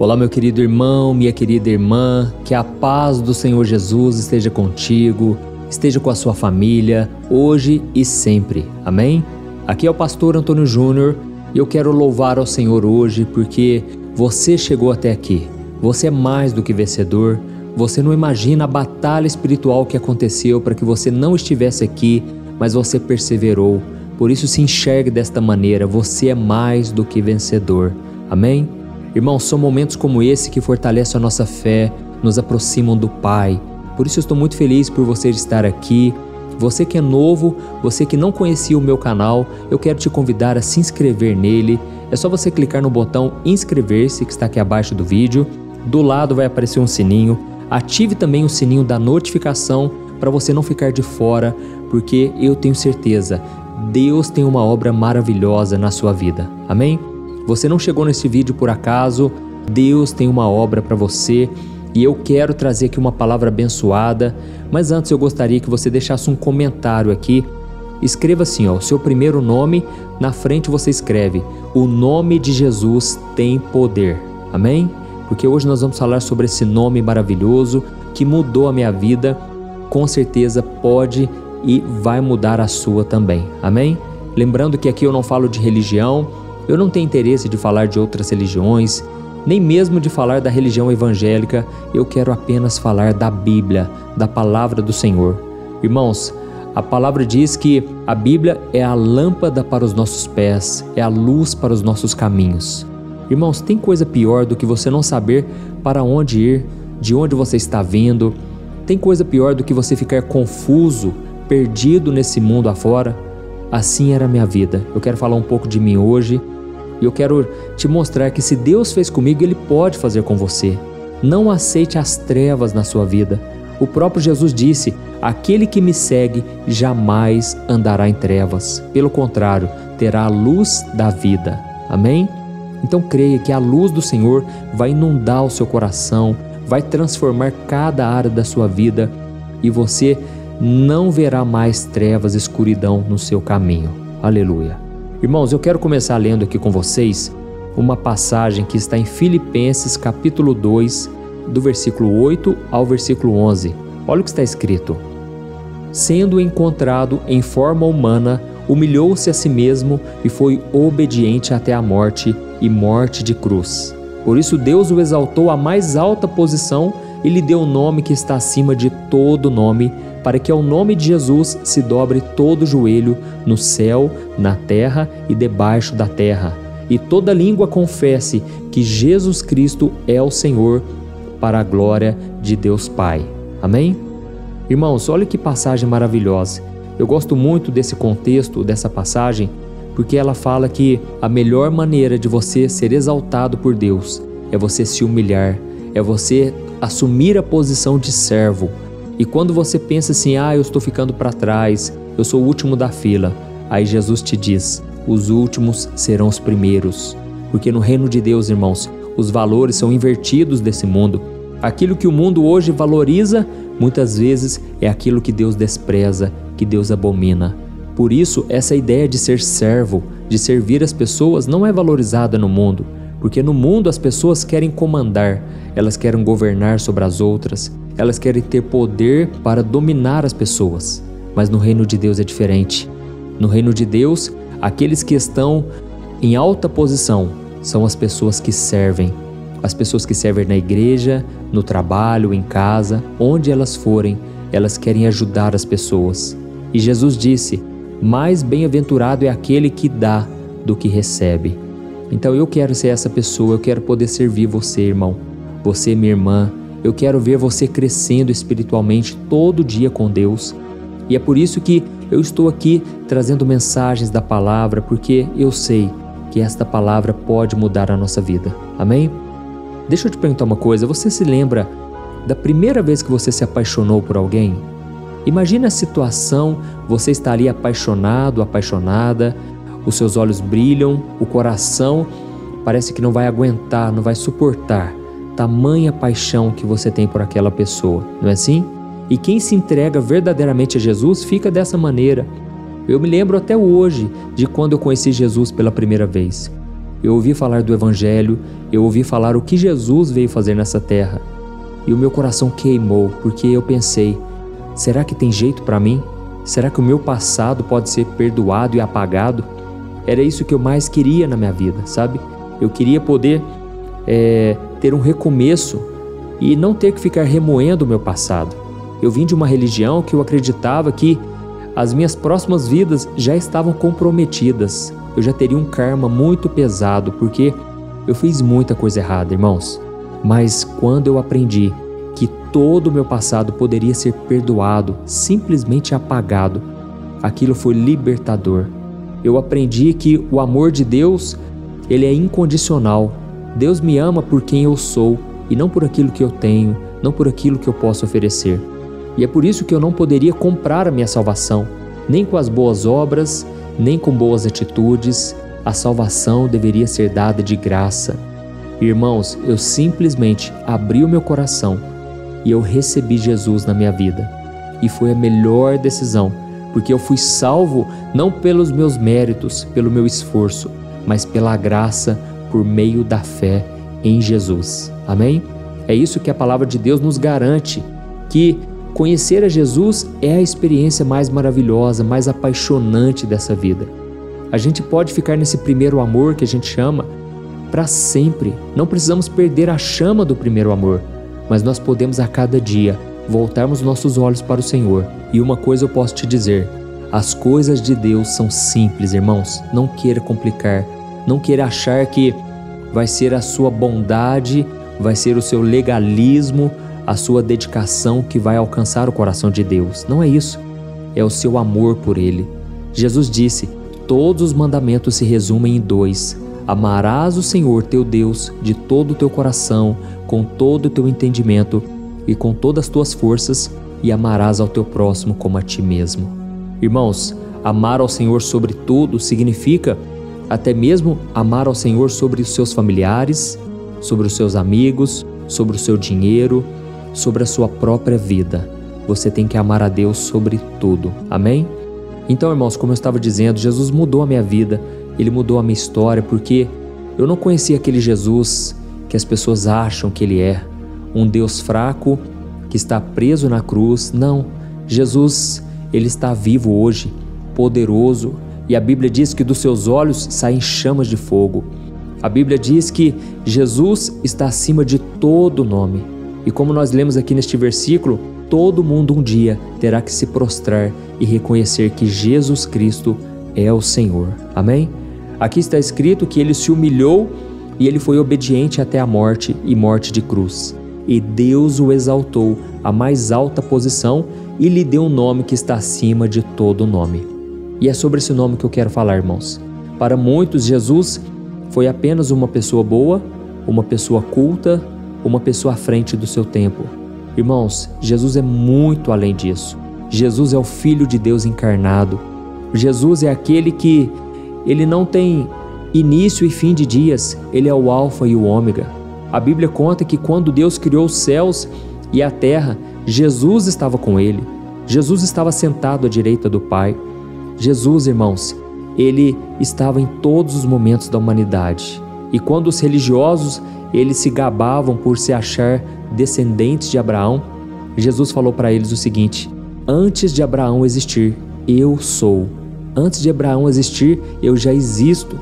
Olá, meu querido irmão, minha querida irmã, que a paz do Senhor Jesus esteja contigo, esteja com a sua família, hoje e sempre. Amém? Aqui é o pastor Antônio Júnior e eu quero louvar ao Senhor hoje porque você chegou até aqui. Você é mais do que vencedor. Você não imagina a batalha espiritual que aconteceu para que você não estivesse aqui, mas você perseverou. Por isso se enxergue desta maneira, você é mais do que vencedor. Amém? Irmãos, são momentos como esse que fortalecem a nossa fé, nos aproximam do Pai. Por isso eu estou muito feliz por você estar aqui. Você que é novo, você que não conhecia o meu canal, eu quero te convidar a se inscrever nele. É só você clicar no botão inscrever-se que está aqui abaixo do vídeo. Do lado vai aparecer um sininho. Ative também o sininho da notificação para você não ficar de fora, porque eu tenho certeza, Deus tem uma obra maravilhosa na sua vida. Amém? Você não chegou nesse vídeo por acaso, Deus tem uma obra para você e eu quero trazer aqui uma palavra abençoada, mas antes eu gostaria que você deixasse um comentário aqui. Escreva assim, o seu primeiro nome, na frente você escreve: o nome de Jesus tem poder. Amém? Porque hoje nós vamos falar sobre esse nome maravilhoso que mudou a minha vida, com certeza pode e vai mudar a sua também. Amém? Lembrando que aqui eu não falo de religião, eu não tenho interesse de falar de outras religiões, nem mesmo de falar da religião evangélica, eu quero apenas falar da Bíblia, da palavra do Senhor. Irmãos, a palavra diz que a Bíblia é a lâmpada para os nossos pés, é a luz para os nossos caminhos. Irmãos, tem coisa pior do que você não saber para onde ir, de onde você está vindo? Tem coisa pior do que você ficar confuso, perdido nesse mundo afora? Assim era a minha vida. Eu quero falar um pouco de mim hoje e eu quero te mostrar que se Deus fez comigo, Ele pode fazer com você. Não aceite as trevas na sua vida. O próprio Jesus disse: aquele que me segue jamais andará em trevas. Pelo contrário, terá a luz da vida. Amém? Então creia que a luz do Senhor vai inundar o seu coração, vai transformar cada área da sua vida e você não verá mais trevas e escuridão no seu caminho. Aleluia. Irmãos, eu quero começar lendo aqui com vocês uma passagem que está em Filipenses capítulo 2, do versículo 8 ao versículo 11. Olha o que está escrito: sendo encontrado em forma humana, humilhou-se a si mesmo e foi obediente até a morte e morte de cruz. Por isso Deus o exaltou à mais alta posição e lhe deu o nome que está acima de todo nome, para que ao nome de Jesus se dobre todo joelho no céu, na terra e debaixo da terra, e toda língua confesse que Jesus Cristo é o Senhor, para a glória de Deus Pai. Amém? Irmãos, olha que passagem maravilhosa. Eu gosto muito desse contexto, dessa passagem, porque ela fala que a melhor maneira de você ser exaltado por Deus é você se humilhar, é você assumir a posição de servo. E quando você pensa assim, eu estou ficando para trás, eu sou o último da fila, aí Jesus te diz: os últimos serão os primeiros. Porque no reino de Deus, irmãos, os valores são invertidos desse mundo. Aquilo que o mundo hoje valoriza, muitas vezes é aquilo que Deus despreza, que Deus abomina. Por isso, essa ideia de ser servo, de servir as pessoas, não é valorizada no mundo. Porque no mundo as pessoas querem comandar, elas querem governar sobre as outras, elas querem ter poder para dominar as pessoas. Mas no reino de Deus é diferente. No reino de Deus, aqueles que estão em alta posição são as pessoas que servem. As pessoas que servem na igreja, no trabalho, em casa, onde elas forem, elas querem ajudar as pessoas. E Jesus disse: mais bem-aventurado é aquele que dá do que recebe. Então eu quero ser essa pessoa, eu quero poder servir você, irmão. Você, minha irmã, eu quero ver você crescendo espiritualmente todo dia com Deus. E é por isso que eu estou aqui trazendo mensagens da palavra, porque eu sei que esta palavra pode mudar a nossa vida. Amém? Deixa eu te perguntar uma coisa, você se lembra da primeira vez que você se apaixonou por alguém? Imagina a situação, você está ali apaixonado, apaixonada, os seus olhos brilham, o coração parece que não vai aguentar, não vai suportar tamanha paixão que você tem por aquela pessoa, não é assim? E quem se entrega verdadeiramente a Jesus fica dessa maneira. Eu me lembro até hoje de quando eu conheci Jesus pela primeira vez. eu ouvi falar do Evangelho, eu ouvi falar o que Jesus veio fazer nessa terra. E o meu coração queimou, porque eu pensei, será que tem jeito para mim? Será que o meu passado pode ser perdoado e apagado? Era isso que eu mais queria na minha vida, sabe? Eu queria poder ter um recomeço e não ter que ficar remoendo o meu passado. Eu vim de uma religião que eu acreditava que as minhas próximas vidas já estavam comprometidas. Eu já teria um karma muito pesado, porque eu fiz muita coisa errada, irmãos. Mas quando eu aprendi que todo o meu passado poderia ser perdoado, simplesmente apagado, aquilo foi libertador. Eu aprendi que o amor de Deus, ele é incondicional. Deus me ama por quem eu sou e não por aquilo que eu tenho, não por aquilo que eu posso oferecer. E é por isso que eu não poderia comprar a minha salvação, nem com as boas obras, nem com boas atitudes. A salvação deveria ser dada de graça. Irmãos, eu simplesmente abri o meu coração e eu recebi Jesus na minha vida. E foi a melhor decisão, porque eu fui salvo não pelos meus méritos, pelo meu esforço, mas pela graça por meio da fé em Jesus. Amém? É isso que a palavra de Deus nos garante, que conhecer a Jesus é a experiência mais maravilhosa, mais apaixonante dessa vida. A gente pode ficar nesse primeiro amor que a gente chama para sempre. Não precisamos perder a chama do primeiro amor, mas nós podemos a cada dia voltarmos nossos olhos para o Senhor. E uma coisa eu posso te dizer, as coisas de Deus são simples, irmãos. Não queira complicar, não queira achar que vai ser a sua bondade, vai ser o seu legalismo, a sua dedicação que vai alcançar o coração de Deus. Não é isso, é o seu amor por Ele. Jesus disse, todos os mandamentos se resumem em 2. Amarás o Senhor teu Deus de todo o teu coração, com todo o teu entendimento e com todas as tuas forças, e amarás ao teu próximo como a ti mesmo. Irmãos, amar ao Senhor sobre tudo significa até mesmo amar ao Senhor sobre os seus familiares, sobre os seus amigos, sobre o seu dinheiro, sobre a sua própria vida. Você tem que amar a Deus sobre tudo. Amém? Então, irmãos, como eu estava dizendo, Jesus mudou a minha vida. Ele mudou a minha história, porque eu não conhecia aquele Jesus que as pessoas acham que Ele é. Um Deus fraco que está preso na cruz. Não, Jesus, Ele está vivo hoje, poderoso. E a Bíblia diz que dos seus olhos saem chamas de fogo. A Bíblia diz que Jesus está acima de todo nome. E como nós lemos aqui neste versículo, todo mundo um dia terá que se prostrar e reconhecer que Jesus Cristo é o Senhor. Amém? Aqui está escrito que Ele se humilhou e Ele foi obediente até a morte e morte de cruz. E Deus o exaltou à mais alta posição e lhe deu um nome que está acima de todo nome. E é sobre esse nome que eu quero falar, irmãos. Para muitos, Jesus foi apenas uma pessoa boa, uma pessoa culta, uma pessoa à frente do seu tempo. Irmãos, Jesus é muito além disso. Jesus é o Filho de Deus encarnado. Jesus é aquele que Ele não tem início e fim de dias. Ele é o Alfa e o Ômega. A Bíblia conta que quando Deus criou os céus e a terra, Jesus estava com Ele. Jesus estava sentado à direita do Pai. Jesus, irmãos, Ele estava em todos os momentos da humanidade. E quando os religiosos, eles se gabavam por se achar descendentes de Abraão, Jesus falou para eles o seguinte: antes de Abraão existir, eu sou. Antes de Abraão existir, eu já existo.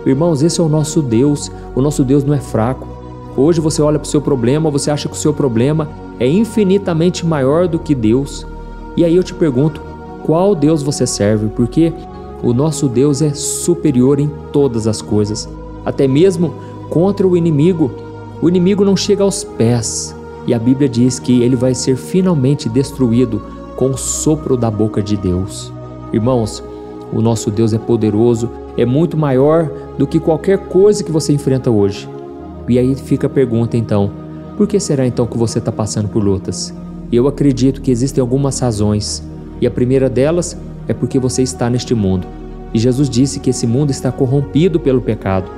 Irmãos, esse é o nosso Deus. O nosso Deus não é fraco. Hoje você olha para o seu problema, você acha que o seu problema é infinitamente maior do que Deus. E aí eu te pergunto, qual Deus você serve? Porque o nosso Deus é superior em todas as coisas. Até mesmo contra o inimigo não chega aos pés. E a Bíblia diz que ele vai ser finalmente destruído com o sopro da boca de Deus. Irmãos, o nosso Deus é poderoso, é muito maior do que qualquer coisa que você enfrenta hoje. E aí fica a pergunta então, por que será então que você está passando por lutas? Eu acredito que existem algumas razões, e a primeira delas é porque você está neste mundo. E Jesus disse que esse mundo está corrompido pelo pecado.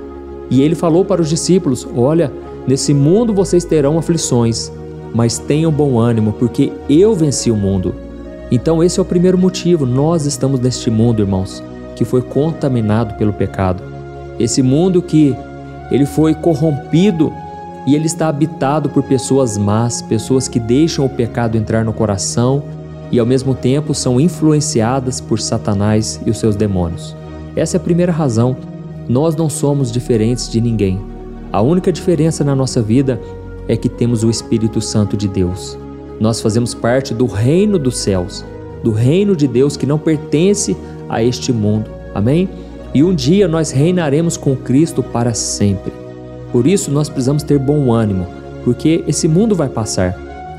E Ele falou para os discípulos, olha, nesse mundo vocês terão aflições, mas tenham bom ânimo, porque eu venci o mundo. Então esse é o primeiro motivo, nós estamos neste mundo, irmãos, que foi contaminado pelo pecado. Esse mundo que ele foi corrompido e ele está habitado por pessoas más, pessoas que deixam o pecado entrar no coração e ao mesmo tempo são influenciadas por Satanás e os seus demônios. Essa é a primeira razão. Nós não somos diferentes de ninguém. A única diferença na nossa vida é que temos o Espírito Santo de Deus. Nós fazemos parte do reino dos céus, do reino de Deus que não pertence a este mundo. Amém? E um dia nós reinaremos com Cristo para sempre. Por isso nós precisamos ter bom ânimo, porque esse mundo vai passar.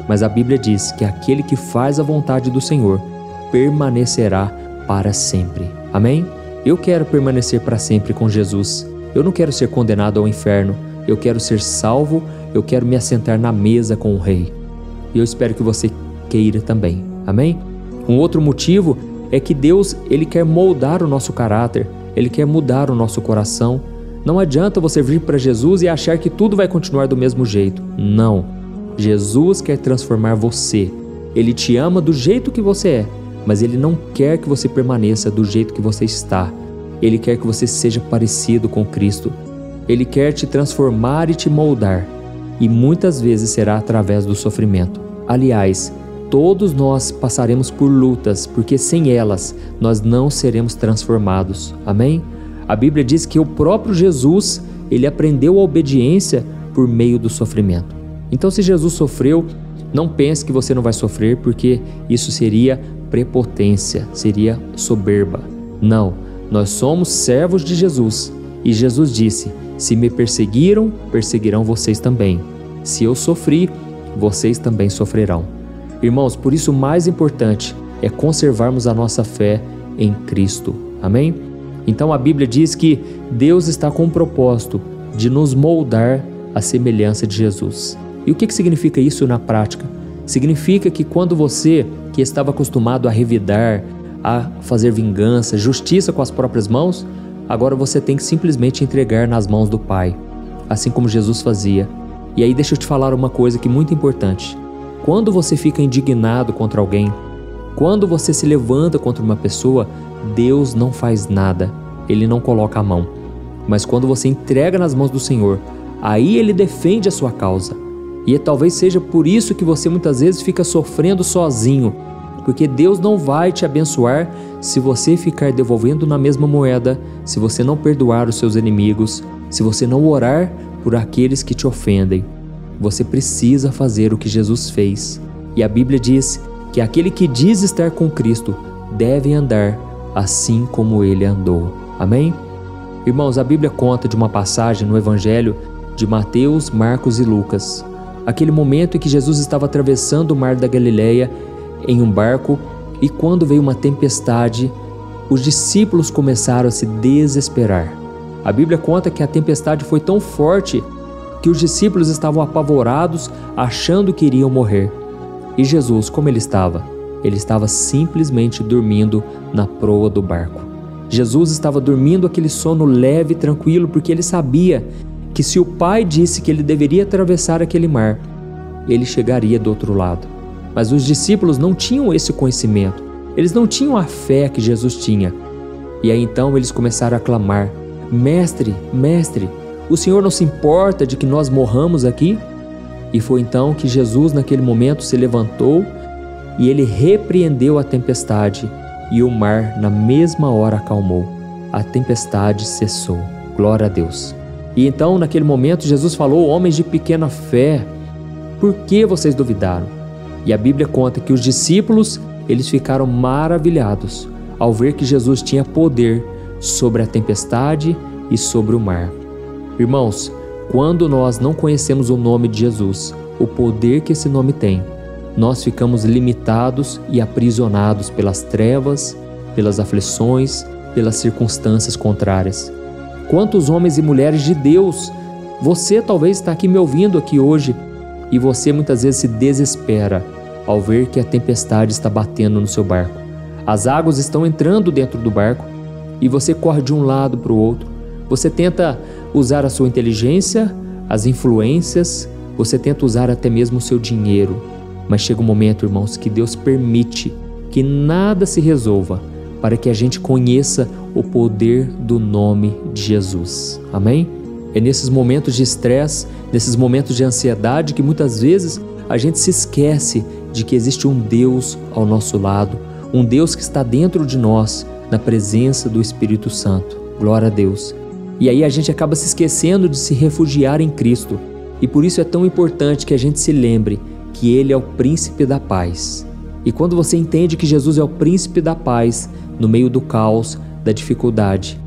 Mas a Bíblia diz que aquele que faz a vontade do Senhor permanecerá para sempre. Amém? Eu quero permanecer para sempre com Jesus. Eu não quero ser condenado ao inferno. Eu quero ser salvo. Eu quero me assentar na mesa com o Rei. E eu espero que você queira também. Amém? Um outro motivo é que Deus, Ele quer moldar o nosso caráter. Ele quer mudar o nosso coração. Não adianta você vir para Jesus e achar que tudo vai continuar do mesmo jeito. Não. Jesus quer transformar você. Ele te ama do jeito que você é, mas Ele não quer que você permaneça do jeito que você está. Ele quer que você seja parecido com Cristo. Ele quer te transformar e te moldar. E muitas vezes será através do sofrimento. Aliás, todos nós passaremos por lutas, porque sem elas nós não seremos transformados. Amém? A Bíblia diz que o próprio Jesus, Ele aprendeu a obediência por meio do sofrimento. Então, se Jesus sofreu, não pense que você não vai sofrer, porque isso seria prepotência, seria soberba. Não, nós somos servos de Jesus. E Jesus disse: se me perseguiram, perseguirão vocês também. Se eu sofri, vocês também sofrerão. Irmãos, por isso o mais importante é conservarmos a nossa fé em Cristo. Amém? Então a Bíblia diz que Deus está com o propósito de nos moldar à semelhança de Jesus. E o que significa isso na prática? Significa que quando você, que estava acostumado a revidar, a fazer vingança, justiça com as próprias mãos, agora você tem que simplesmente entregar nas mãos do Pai, assim como Jesus fazia. E aí deixa eu te falar uma coisa que é muito importante. Quando você fica indignado contra alguém, quando você se levanta contra uma pessoa, Deus não faz nada, Ele não coloca a mão. Mas quando você entrega nas mãos do Senhor, aí Ele defende a sua causa. E talvez seja por isso que você muitas vezes fica sofrendo sozinho, porque Deus não vai te abençoar se você ficar devolvendo na mesma moeda, se você não perdoar os seus inimigos, se você não orar por aqueles que te ofendem. Você precisa fazer o que Jesus fez. E a Bíblia diz que aquele que diz estar com Cristo deve andar assim como Ele andou. Amém? Irmãos, a Bíblia conta de uma passagem no Evangelho de Mateus, Marcos e Lucas. Aquele momento em que Jesus estava atravessando o mar da Galileia em um barco e quando veio uma tempestade, os discípulos começaram a se desesperar. A Bíblia conta que a tempestade foi tão forte que os discípulos estavam apavorados, achando que iriam morrer. E Jesus, como ele estava? Ele estava simplesmente dormindo na proa do barco. Jesus estava dormindo aquele sono leve e tranquilo, porque ele sabia que se o Pai disse que ele deveria atravessar aquele mar, ele chegaria do outro lado. Mas os discípulos não tinham esse conhecimento, eles não tinham a fé que Jesus tinha. E aí então eles começaram a clamar: Mestre, Mestre, o Senhor não se importa de que nós morramos aqui? E foi então que Jesus naquele momento se levantou e ele repreendeu a tempestade e o mar na mesma hora acalmou. A tempestade cessou. Glória a Deus. E então naquele momento Jesus falou: homens de pequena fé, por que vocês duvidaram? E a Bíblia conta que os discípulos, eles ficaram maravilhados ao ver que Jesus tinha poder sobre a tempestade e sobre o mar. Irmãos, quando nós não conhecemos o nome de Jesus, o poder que esse nome tem, nós ficamos limitados e aprisionados pelas trevas, pelas aflições, pelas circunstâncias contrárias. Quantos homens e mulheres de Deus, você talvez está aqui me ouvindo aqui hoje e você muitas vezes se desespera ao ver que a tempestade está batendo no seu barco. As águas estão entrando dentro do barco e você corre de um lado para o outro. Você tenta usar a sua inteligência, as influências, você tenta usar até mesmo o seu dinheiro. Mas chega um momento, irmãos, que Deus permite que nada se resolva para que a gente conheça o poder do nome de Jesus. Amém? É nesses momentos de estresse, nesses momentos de ansiedade que muitas vezes a gente se esquece de que existe um Deus ao nosso lado, um Deus que está dentro de nós, na presença do Espírito Santo. Glória a Deus. E aí a gente acaba se esquecendo de se refugiar em Cristo. E por isso é tão importante que a gente se lembre que Ele é o príncipe da paz. E quando você entende que Jesus é o príncipe da paz, no meio do caos, da dificuldade,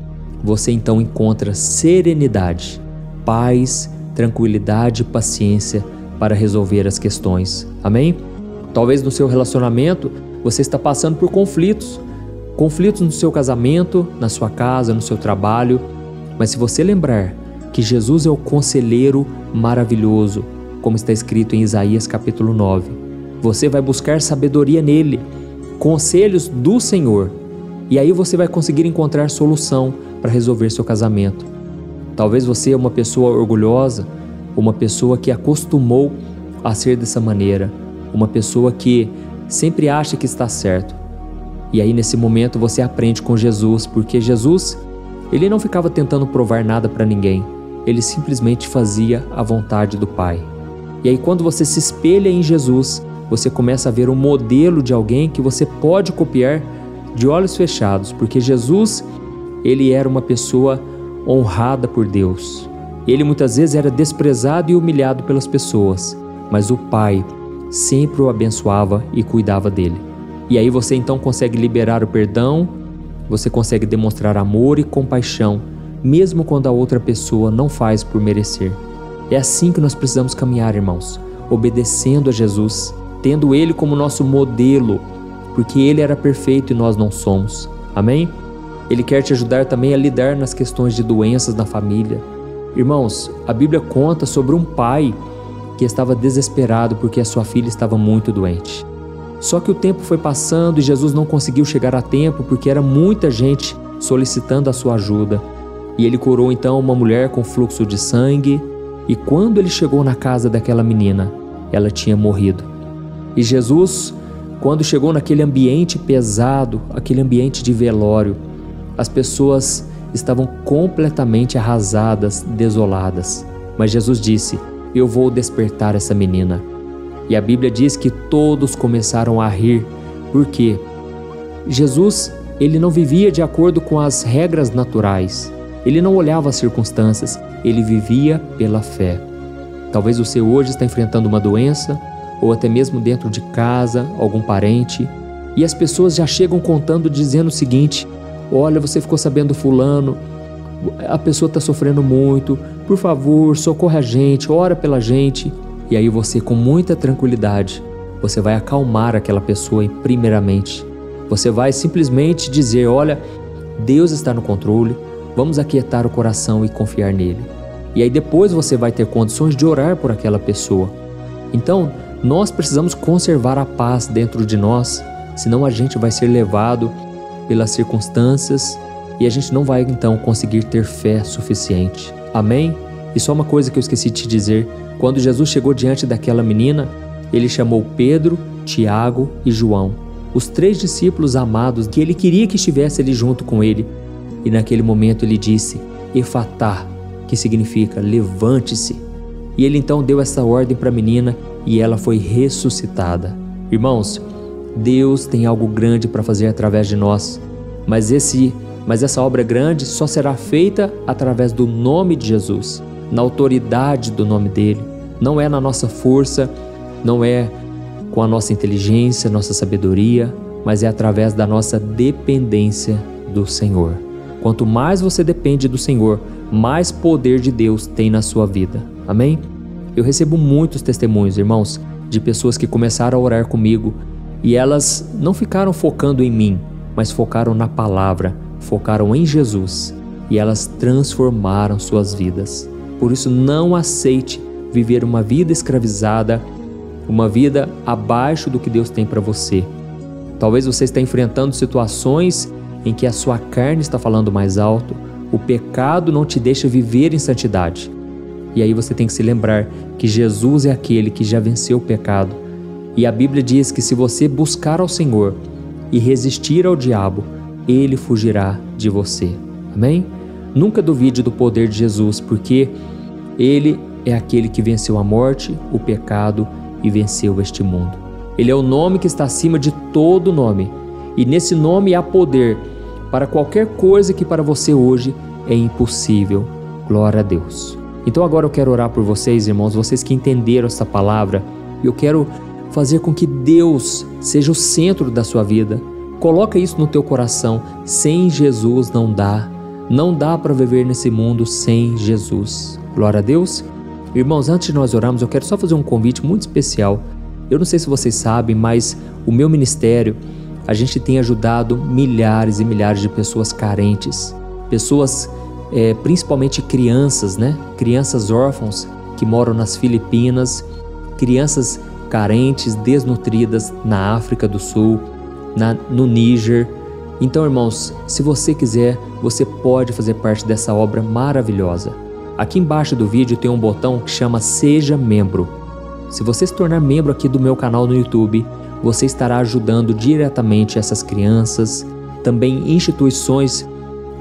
você então encontra serenidade, paz, tranquilidade e paciência para resolver as questões. Amém? Talvez no seu relacionamento você está passando por conflitos no seu casamento, na sua casa, no seu trabalho. Mas se você lembrar que Jesus é o conselheiro maravilhoso, como está escrito em Isaías capítulo 9, você vai buscar sabedoria nele, conselhos do Senhor, e aí você vai conseguir encontrar solução para resolver seu casamento. Talvez você é uma pessoa orgulhosa, uma pessoa que acostumou a ser dessa maneira, uma pessoa que sempre acha que está certo. E aí nesse momento você aprende com Jesus, porque Jesus, ele não ficava tentando provar nada para ninguém, ele simplesmente fazia a vontade do Pai. E aí quando você se espelha em Jesus, você começa a ver um modelo de alguém que você pode copiar de olhos fechados, porque Jesus, ele era uma pessoa honrada por Deus. Ele muitas vezes era desprezado e humilhado pelas pessoas, mas o Pai sempre o abençoava e cuidava dele. E aí você então consegue liberar o perdão, você consegue demonstrar amor e compaixão, mesmo quando a outra pessoa não faz por merecer. É assim que nós precisamos caminhar, irmãos, obedecendo a Jesus, tendo Ele como nosso modelo, porque Ele era perfeito e nós não somos. Amém? Ele quer te ajudar também a lidar nas questões de doenças na família. Irmãos, a Bíblia conta sobre um pai que estava desesperado porque a sua filha estava muito doente. Só que o tempo foi passando e Jesus não conseguiu chegar a tempo porque era muita gente solicitando a sua ajuda. E ele curou então uma mulher com fluxo de sangue, e quando ele chegou na casa daquela menina, ela tinha morrido. E Jesus, quando chegou naquele ambiente pesado, aquele ambiente de velório, as pessoas estavam completamente arrasadas, desoladas. Mas Jesus disse: eu vou despertar essa menina. E a Bíblia diz que todos começaram a rir, porque Jesus, ele não vivia de acordo com as regras naturais. Ele não olhava as circunstâncias, ele vivia pela fé. Talvez você hoje está enfrentando uma doença, ou até mesmo dentro de casa, algum parente, e as pessoas já chegam contando, dizendo o seguinte: olha, você ficou sabendo fulano, a pessoa está sofrendo muito, por favor, socorre a gente, ora pela gente. E aí você, com muita tranquilidade, você vai acalmar aquela pessoa primeiramente. Você vai simplesmente dizer: olha, Deus está no controle, vamos aquietar o coração e confiar nele. E aí depois você vai ter condições de orar por aquela pessoa. Então, nós precisamos conservar a paz dentro de nós, senão a gente vai ser levado pelas circunstâncias e a gente não vai então conseguir ter fé suficiente. Amém? E só uma coisa que eu esqueci de te dizer: quando Jesus chegou diante daquela menina, ele chamou Pedro, Tiago e João, os 3 discípulos amados que ele queria que estivesse ali junto com ele. E naquele momento ele disse: Efatá, que significa levante-se. E ele então deu essa ordem para a menina e ela foi ressuscitada. Irmãos, Deus tem algo grande para fazer através de nós, mas essa obra grande só será feita através do nome de Jesus, na autoridade do nome dele. Não é na nossa força, não é com a nossa inteligência, nossa sabedoria, mas é através da nossa dependência do Senhor. Quanto mais você depende do Senhor, mais poder de Deus tem na sua vida. Amém? Eu recebo muitos testemunhos, irmãos, de pessoas que começaram a orar comigo e elas não ficaram focando em mim, mas focaram na palavra, focaram em Jesus, e elas transformaram suas vidas. Por isso, não aceite viver uma vida escravizada, uma vida abaixo do que Deus tem para você. Talvez você esteja enfrentando situações em que a sua carne está falando mais alto, o pecado não te deixa viver em santidade. E aí você tem que se lembrar que Jesus é aquele que já venceu o pecado. E a Bíblia diz que se você buscar ao Senhor e resistir ao diabo, ele fugirá de você. Amém? Nunca duvide do poder de Jesus, porque Ele é aquele que venceu a morte, o pecado e venceu este mundo. Ele é o nome que está acima de todo nome, e nesse nome há poder para qualquer coisa que para você hoje é impossível. Glória a Deus. Então agora eu quero orar por vocês, irmãos, vocês que entenderam essa palavra. Eu quero fazer com que Deus seja o centro da sua vida. Coloca isso no teu coração. Sem Jesus não dá. Não dá para viver nesse mundo sem Jesus. Glória a Deus. Irmãos, antes de nós orarmos, eu quero só fazer um convite muito especial. Eu não sei se vocês sabem, mas o meu ministério, a gente tem ajudado milhares e milhares de pessoas carentes. Pessoas, principalmente crianças, né? Crianças órfãos que moram nas Filipinas, crianças carentes, desnutridas na África do Sul, no Níger. Então, irmãos, se você quiser, você pode fazer parte dessa obra maravilhosa. Aqui embaixo do vídeo tem um botão que chama Seja Membro. Se você se tornar membro aqui do meu canal no YouTube, você estará ajudando diretamente essas crianças, também instituições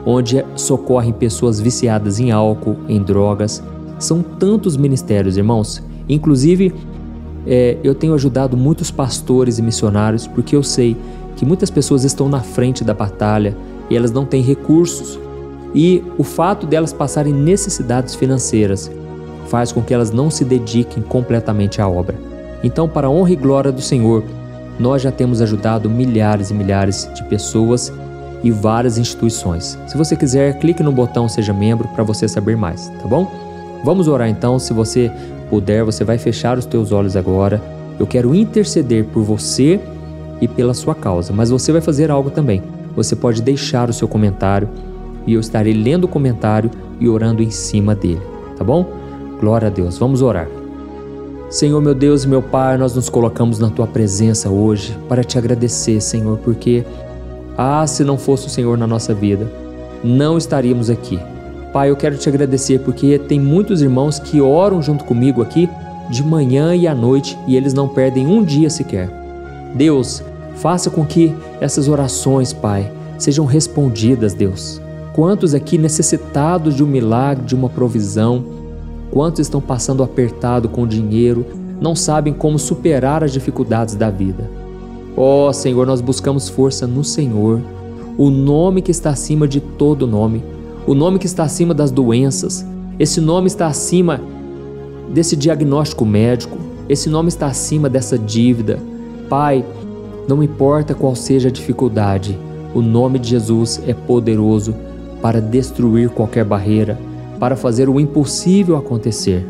onde socorrem pessoas viciadas em álcool, em drogas. São tantos ministérios, irmãos. Inclusive, eu tenho ajudado muitos pastores e missionários, porque eu sei que muitas pessoas estão na frente da batalha e elas não têm recursos. E o fato delas passarem necessidades financeiras faz com que elas não se dediquem completamente à obra. Então, para a honra e glória do Senhor, nós já temos ajudado milhares e milhares de pessoas e várias instituições. Se você quiser, clique no botão Seja Membro para você saber mais, tá bom? Vamos orar então. Se você puder, você vai fechar os teus olhos agora. Eu quero interceder por você e pela sua causa, mas você vai fazer algo também. Você pode deixar o seu comentário e eu estarei lendo o comentário e orando em cima dele, tá bom? Glória a Deus. Vamos orar. Senhor, meu Deus e meu Pai, nós nos colocamos na Tua presença hoje para Te agradecer, Senhor, porque, se não fosse o Senhor na nossa vida, não estaríamos aqui. Pai, eu quero Te agradecer porque tem muitos irmãos que oram junto comigo aqui de manhã e à noite e eles não perdem um dia sequer. Deus, faça com que essas orações, Pai, sejam respondidas, Deus. Quantos aqui necessitados de um milagre, de uma provisão? Quantos estão passando apertado com dinheiro, não sabem como superar as dificuldades da vida? Ó Senhor, nós buscamos força no Senhor, o nome que está acima de todo nome, o nome que está acima das doenças. Esse nome está acima desse diagnóstico médico, esse nome está acima dessa dívida. Pai, não importa qual seja a dificuldade, o nome de Jesus é poderoso para destruir qualquer barreira, para fazer o impossível acontecer.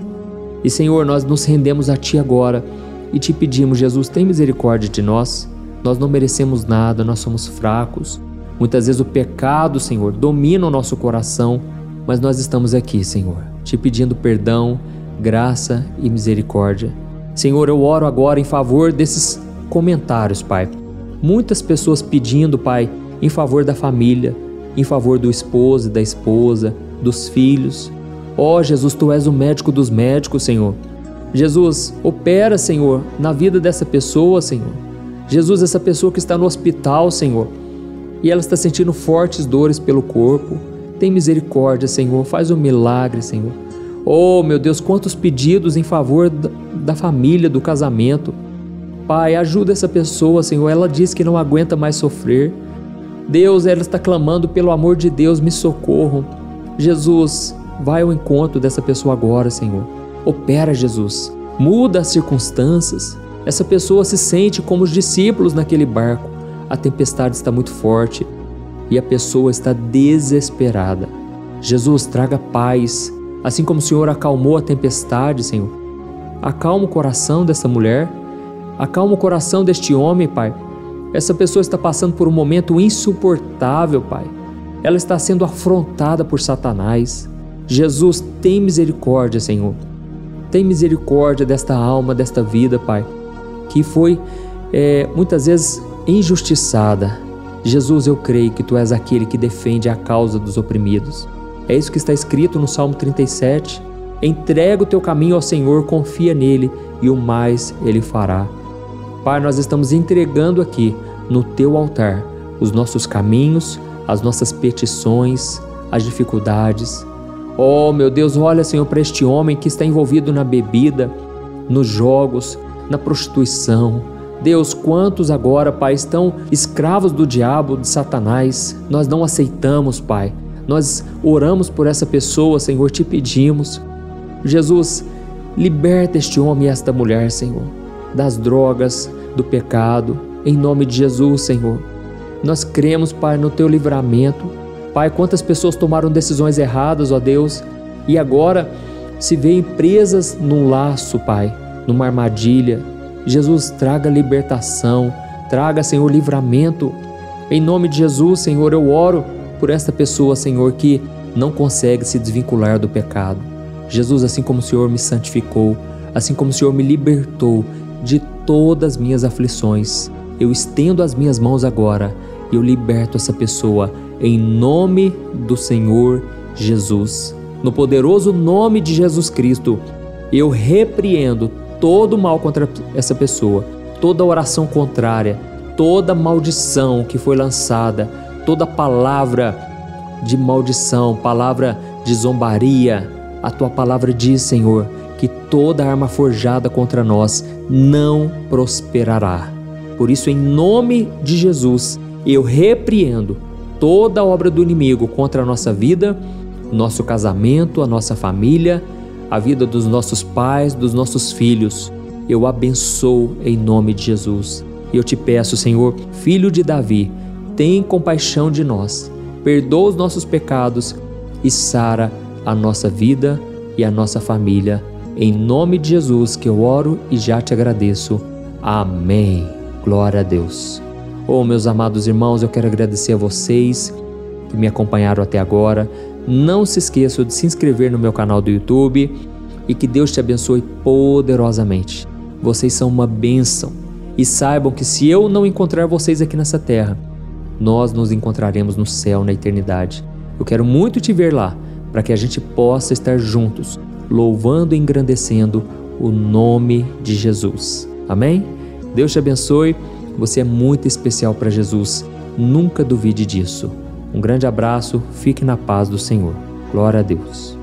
E Senhor, nós nos rendemos a Ti agora e Te pedimos, Jesus, tem misericórdia de nós. Nós não merecemos nada, nós somos fracos. Muitas vezes o pecado, Senhor, domina o nosso coração, mas nós estamos aqui, Senhor, Te pedindo perdão, graça e misericórdia. Senhor, eu oro agora em favor desses comentários, Pai. Muitas pessoas pedindo, Pai, em favor da família, em favor do esposo e da esposa, dos filhos. Ó Jesus, Tu és o médico dos médicos, Senhor. Jesus, opera, Senhor, na vida dessa pessoa, Senhor. Jesus, essa pessoa que está no hospital, Senhor, e ela está sentindo fortes dores pelo corpo. Tem misericórdia, Senhor, faz um milagre, Senhor. Oh, meu Deus, quantos pedidos em favor da família, do casamento. Pai, ajuda essa pessoa, Senhor. Ela diz que não aguenta mais sofrer. Deus, ela está clamando pelo amor de Deus, me socorram. Jesus, vai ao encontro dessa pessoa agora, Senhor. Opera, Jesus. Muda as circunstâncias. Essa pessoa se sente como os discípulos naquele barco. A tempestade está muito forte e a pessoa está desesperada. Jesus, traga paz. Assim como o Senhor acalmou a tempestade, Senhor, acalma o coração dessa mulher, acalma o coração deste homem, Pai. Essa pessoa está passando por um momento insuportável, Pai. Ela está sendo afrontada por Satanás. Jesus, tem misericórdia, Senhor. Tem misericórdia desta alma, desta vida, Pai, que foi muitas vezes injustiçada. Jesus, eu creio que Tu és aquele que defende a causa dos oprimidos. É isso que está escrito no Salmo 37. Entrega o teu caminho ao Senhor, confia nele e o mais Ele fará. Pai, nós estamos entregando aqui no Teu altar os nossos caminhos, as nossas petições, as dificuldades. Oh, meu Deus, olha, Senhor, para este homem que está envolvido na bebida, nos jogos, na prostituição. Deus, quantos agora, Pai, estão escravos do diabo, de Satanás. Nós não aceitamos, Pai. Nós oramos por essa pessoa, Senhor, te pedimos. Jesus, liberta este homem e esta mulher, Senhor, das drogas, do pecado, em nome de Jesus, Senhor. Nós cremos, Pai, no Teu livramento. Pai, quantas pessoas tomaram decisões erradas, ó Deus, e agora se veem presas num laço, Pai, numa armadilha. Jesus, traga libertação, traga, Senhor, livramento. Em nome de Jesus, Senhor, eu oro por esta pessoa, Senhor, que não consegue se desvincular do pecado. Jesus, assim como o Senhor me santificou, assim como o Senhor me libertou de todas as minhas aflições, eu estendo as minhas mãos agora e eu liberto essa pessoa em nome do Senhor Jesus. No poderoso nome de Jesus Cristo, eu repreendo todo mal contra essa pessoa, toda oração contrária, toda maldição que foi lançada, toda palavra de maldição, palavra de zombaria. A Tua palavra diz, Senhor, que toda arma forjada contra nós não prosperará. Por isso, em nome de Jesus, eu repreendo toda obra do inimigo contra a nossa vida, nosso casamento, a nossa família, a vida dos nossos pais, dos nossos filhos. Eu abençoo em nome de Jesus. E eu te peço, Senhor, Filho de Davi, tem compaixão de nós, perdoa os nossos pecados e sara a nossa vida e a nossa família. Em nome de Jesus que eu oro e já te agradeço. Amém. Glória a Deus. Oh, meus amados irmãos, eu quero agradecer a vocês que me acompanharam até agora. Não se esqueçam de se inscrever no meu canal do YouTube e que Deus te abençoe poderosamente. Vocês são uma bênção e saibam que se eu não encontrar vocês aqui nessa terra, nós nos encontraremos no céu, na eternidade. Eu quero muito te ver lá, para que a gente possa estar juntos, louvando e engrandecendo o nome de Jesus. Amém? Deus te abençoe. Você é muito especial para Jesus. Nunca duvide disso. Um grande abraço. Fique na paz do Senhor. Glória a Deus.